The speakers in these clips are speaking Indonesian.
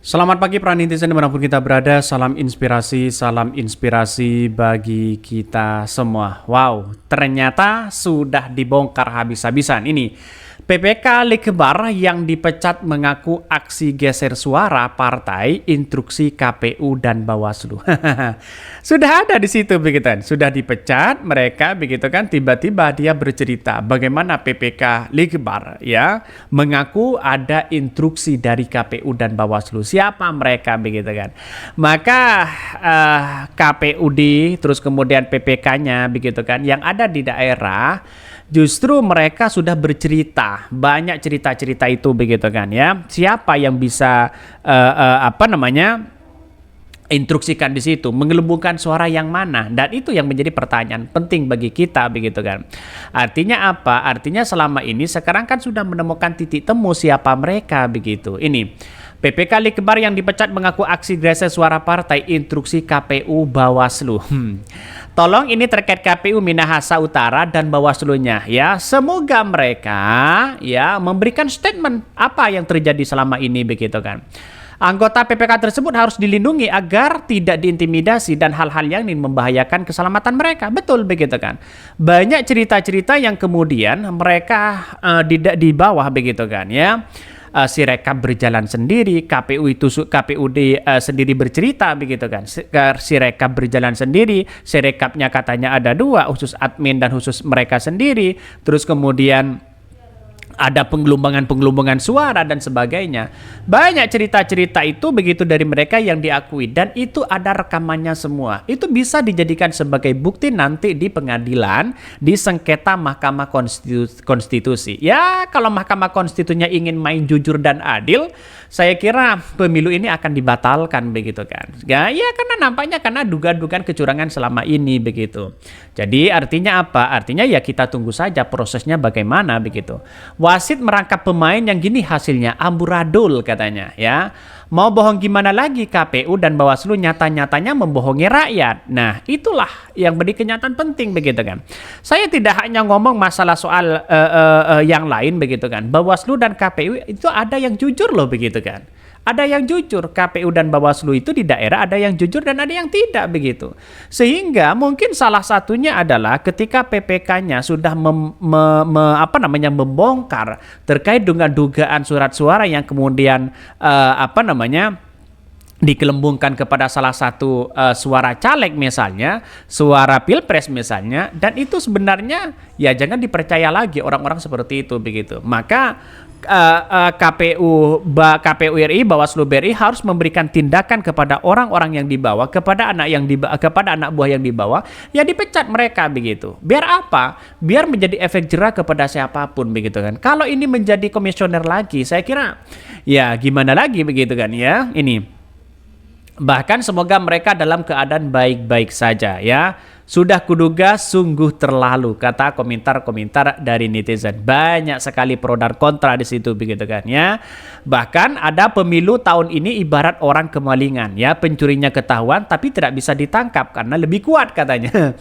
Selamat pagi para netizen dimanapun kita berada, salam inspirasi bagi kita semua. Wow, ternyata sudah dibongkar habis-habisan ini. PPK Likbar yang dipecat mengaku aksi geser suara partai, instruksi KPU dan Bawaslu. Sudah ada di situ begitu kan, sudah dipecat mereka begitu kan, tiba-tiba dia bercerita bagaimana PPK Likbar ya mengaku ada instruksi dari KPU dan Bawaslu. Siapa mereka begitu kan? Maka KPUD terus kemudian PPK-nya begitu kan yang ada di daerah. Justru mereka sudah bercerita, banyak cerita-cerita itu begitu kan ya. Siapa yang bisa instruksikan di situ, menggelembungkan suara yang mana, dan itu yang menjadi pertanyaan penting bagi kita begitu kan. Artinya apa? Artinya selama ini sekarang kan sudah menemukan titik temu siapa mereka begitu. Ini PPK Likbar yang dipecat mengaku aksi geser suara partai, instruksi KPU Bawaslu. Tolong ini terkait KPU Minahasa Utara dan Bawaslu-nya ya. Semoga mereka ya memberikan statement apa yang terjadi selama ini begitu kan. Anggota PPK tersebut harus dilindungi agar tidak diintimidasi dan hal-hal yang membahayakan keselamatan mereka. Betul begitu kan. Banyak cerita-cerita yang kemudian mereka di bawah begitu kan ya. Sirekap berjalan sendiri, KPUD sendiri bercerita begitu kan. Sirekap berjalan sendiri, sirekapnya katanya ada dua, khusus admin dan khusus mereka sendiri. Terus kemudian ada penggelumbangan suara dan sebagainya. Banyak cerita-cerita itu begitu dari mereka yang diakui dan itu ada rekamannya semua. Itu bisa dijadikan sebagai bukti nanti di pengadilan, di sengketa Mahkamah Konstitusi. Ya, kalau Mahkamah Konstitusinya ingin main jujur dan adil, saya kira pemilu ini akan dibatalkan begitu kan. Ya, karena nampaknya karena dugaan-dugaan kecurangan selama ini begitu. Jadi artinya apa? Artinya ya kita tunggu saja prosesnya bagaimana begitu. Wasit merangkap pemain yang gini hasilnya amburadul katanya ya. Mau bohong gimana lagi, KPU dan Bawaslu nyata-nyatanya membohongi rakyat. Nah, itulah yang menjadi kenyataan penting begitu kan. Saya tidak hanya ngomong masalah soal yang lain begitu kan. Bawaslu dan KPU itu ada yang jujur loh begitu kan. Ada yang jujur, KPU dan Bawaslu itu di daerah ada yang jujur dan ada yang tidak begitu. Sehingga mungkin salah satunya adalah ketika PPK-nya sudah membongkar terkait dengan dugaan surat suara yang kemudian dikelembungkan kepada salah satu suara caleg misalnya, suara pilpres misalnya, dan itu sebenarnya ya jangan dipercaya lagi orang-orang seperti itu begitu. Maka KPU RI, Bawaslu BRI harus memberikan tindakan kepada orang-orang yang dibawa, kepada anak buah yang dibawa, ya dipecat mereka begitu. Biar apa? Biar menjadi efek jerah kepada siapapun begitu kan. Kalau ini menjadi komisioner lagi, saya kira ya gimana lagi begitu kan ya. Ini bahkan semoga mereka dalam keadaan baik-baik saja ya. Sudah kuduga sungguh terlalu, kata komentar-komentar dari netizen. Banyak sekali pro dan kontra di situ begitu kan ya. Bahkan ada pemilu tahun ini ibarat orang kemalingan ya, pencurinya ketahuan tapi tidak bisa ditangkap karena lebih kuat katanya.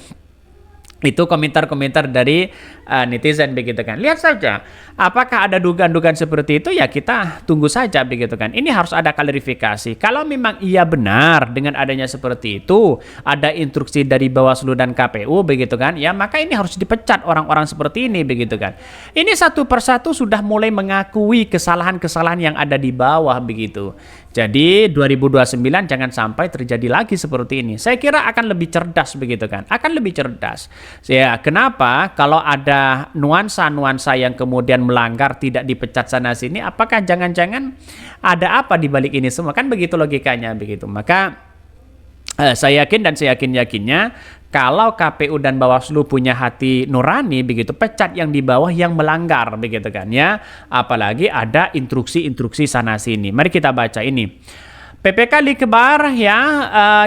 Itu komentar-komentar dari netizen begitu kan. Lihat saja, apakah ada dugaan-dugaan seperti itu ya kita tunggu saja begitu kan. Ini harus ada klarifikasi. Kalau memang iya benar dengan adanya seperti itu, ada instruksi dari Bawaslu dan KPU begitu kan, ya maka ini harus dipecat orang-orang seperti ini begitu kan. Ini satu persatu sudah mulai mengakui kesalahan-kesalahan yang ada di bawah begitu. Jadi 2029 jangan sampai terjadi lagi seperti ini. Saya kira akan lebih cerdas begitu kan. Akan lebih cerdas. Ya, kenapa? Kalau ada nuansa-nuansa yang kemudian melanggar tidak dipecat sana sini, apakah jangan-jangan ada apa di balik ini semua? Kan begitu logikanya begitu. Maka saya yakin dan saya yakin-yakinnya kalau KPU dan Bawaslu punya hati nurani begitu, pecat yang di bawah yang melanggar begitu kan ya. Apalagi ada instruksi-instruksi sana sini. Mari kita baca ini. PPK Likbar ya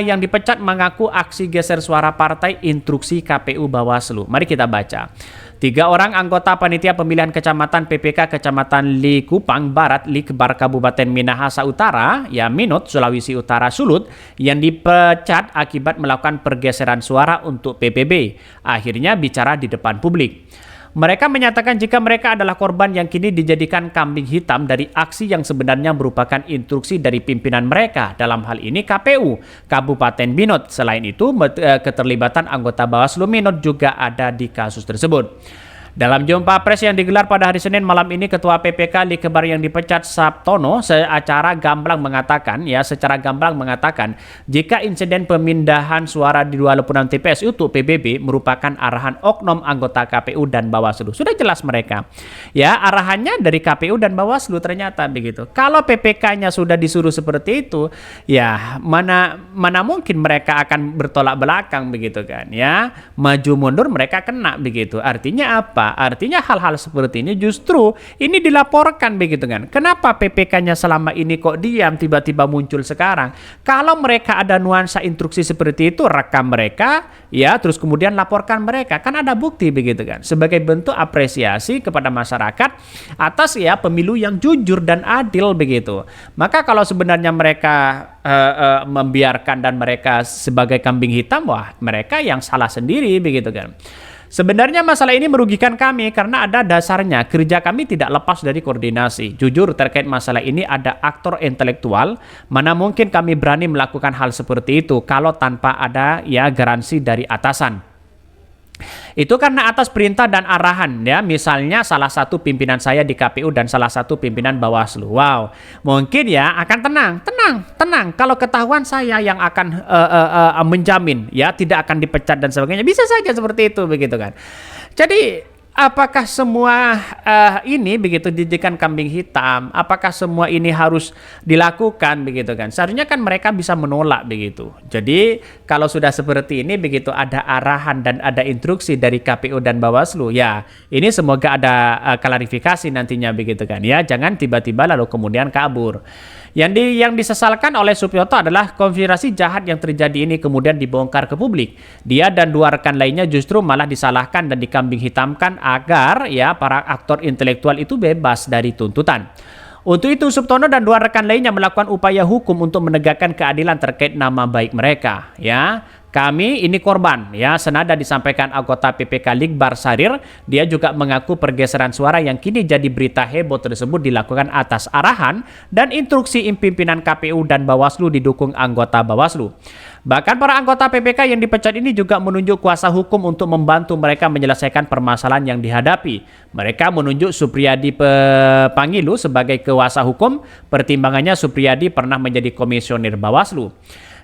yang dipecat mengaku aksi geser suara partai, instruksi KPU Bawaslu. Mari kita baca. 3 orang anggota panitia pemilihan kecamatan PPK Kecamatan Likupang Barat, Likbar Kabupaten Minahasa Utara, ya Minut, Sulawesi Utara Sulut, yang dipecat akibat melakukan pergeseran suara untuk PPB. Akhirnya bicara di depan publik. Mereka menyatakan jika mereka adalah korban yang kini dijadikan kambing hitam dari aksi yang sebenarnya merupakan instruksi dari pimpinan mereka, dalam hal ini KPU Kabupaten Binot. Selain itu, keterlibatan anggota Bawaslu Binot juga ada di kasus tersebut. Dalam jumpa pers yang digelar pada hari Senin malam ini, Ketua PPK Likbar yang dipecat Sabtono secara gamblang mengatakan jika insiden pemindahan suara di 26 TPS untuk PBB merupakan arahan oknum anggota KPU dan Bawaslu. Sudah jelas mereka. Ya, arahannya dari KPU dan Bawaslu ternyata begitu. Kalau PPK-nya sudah disuruh seperti itu, ya mana mungkin mereka akan bertolak belakang begitu kan, ya. Maju mundur mereka kena begitu. Artinya apa? Artinya hal-hal seperti ini justru ini dilaporkan begitu kan. Kenapa PPK-nya selama ini kok diam, tiba-tiba muncul sekarang? Kalau mereka ada nuansa instruksi seperti itu, rekam mereka, ya, terus kemudian laporkan mereka. Kan ada bukti begitu kan. Sebagai bentuk apresiasi kepada masyarakat atas ya pemilu yang jujur dan adil begitu. Maka kalau sebenarnya mereka membiarkan dan mereka sebagai kambing hitam, wah mereka yang salah sendiri begitu kan. Sebenarnya masalah ini merugikan kami karena ada dasarnya kerja kami tidak lepas dari koordinasi. Jujur terkait masalah ini ada aktor intelektual, mana mungkin kami berani melakukan hal seperti itu kalau tanpa ada ya garansi dari atasan. Itu karena atas perintah dan arahan ya, misalnya salah satu pimpinan saya di KPU dan salah satu pimpinan Bawaslu. Wow, mungkin ya akan tenang. Kalau ketahuan saya yang akan menjamin ya tidak akan dipecat dan sebagainya. Bisa saja seperti itu begitu kan. Jadi apakah semua ini begitu dijadikan kambing hitam? Apakah semua ini harus dilakukan begitu kan? Seharusnya kan mereka bisa menolak begitu. Jadi kalau sudah seperti ini begitu ada arahan dan ada instruksi dari KPU dan Bawaslu, ya ini semoga ada klarifikasi nantinya begitu kan ya. Jangan tiba-tiba lalu kemudian kabur. Yang disesalkan oleh Supyoto adalah konspirasi jahat yang terjadi ini kemudian dibongkar ke publik. Dia dan dua rekan lainnya justru malah disalahkan dan dikambing hitamkan agar ya para aktor intelektual itu bebas dari tuntutan. Untuk itu Suptono dan dua rekan lainnya melakukan upaya hukum untuk menegakkan keadilan terkait nama baik mereka ya. Kami ini korban ya, senada disampaikan anggota PPK Likbar Sarir. Dia juga mengaku pergeseran suara yang kini jadi berita heboh tersebut dilakukan atas arahan dan instruksi pimpinan KPU dan Bawaslu didukung anggota Bawaslu. Bahkan para anggota PPK yang dipecat ini juga menunjuk kuasa hukum untuk membantu mereka menyelesaikan permasalahan yang dihadapi. Mereka menunjuk Supriyadi Pangilu sebagai kuasa hukum. Pertimbangannya Supriyadi pernah menjadi komisioner Bawaslu.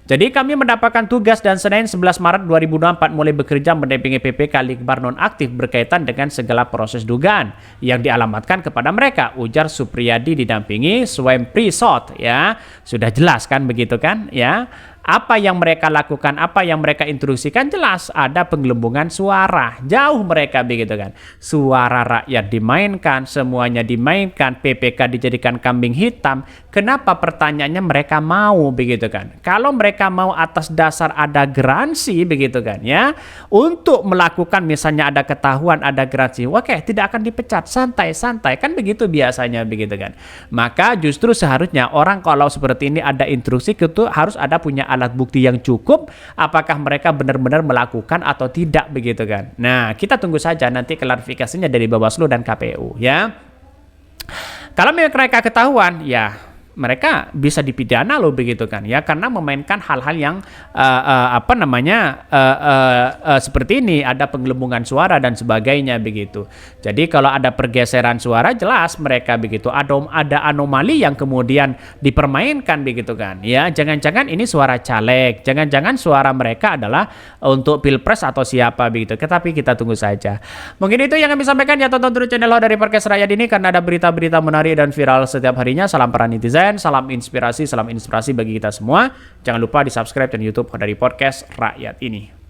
Jadi kami mendapatkan tugas dan Senin 11 Maret 2024 mulai bekerja mendampingi PPK Likbar nonaktif berkaitan dengan segala proses dugaan yang dialamatkan kepada mereka, ujar Supriyadi didampingi Swempri Sot ya. Sudah jelas kan begitu kan ya. Apa yang mereka lakukan, apa yang mereka instruksikan jelas ada penggelembungan suara. Jauh mereka begitu kan. Suara rakyat dimainkan, semuanya dimainkan, PPK dijadikan kambing hitam. Kenapa pertanyaannya mereka mau begitu kan? Kalau mereka mau atas dasar ada garansi begitu kan ya. Untuk melakukan misalnya ada ketahuan, ada garansi. Oke, tidak akan dipecat, santai-santai. Kan begitu biasanya begitu kan. Maka justru seharusnya orang kalau seperti ini ada instruksi itu harus ada punya alat bukti yang cukup, apakah mereka benar-benar melakukan atau tidak begitu kan. Nah, kita tunggu saja nanti klarifikasinya dari Bawaslu dan KPU ya. Kalau mereka ketahuan ya mereka bisa dipidana loh begitu kan ya, karena memainkan hal-hal yang seperti ini, ada penggelembungan suara dan sebagainya begitu. Jadi kalau ada pergeseran suara jelas mereka begitu ada anomali yang kemudian dipermainkan begitu kan ya. Jangan-jangan ini suara caleg, jangan-jangan suara mereka adalah untuk pilpres atau siapa begitu. Tetapi kita tunggu saja. Mungkin itu yang kami sampaikan ya, tonton terus channel dari Podcast Rakyat ini karena ada berita-berita menarik dan viral setiap harinya. Salam para netizen, salam inspirasi bagi kita semua. Jangan lupa di subscribe dan YouTube dari Podcast Rakyat ini.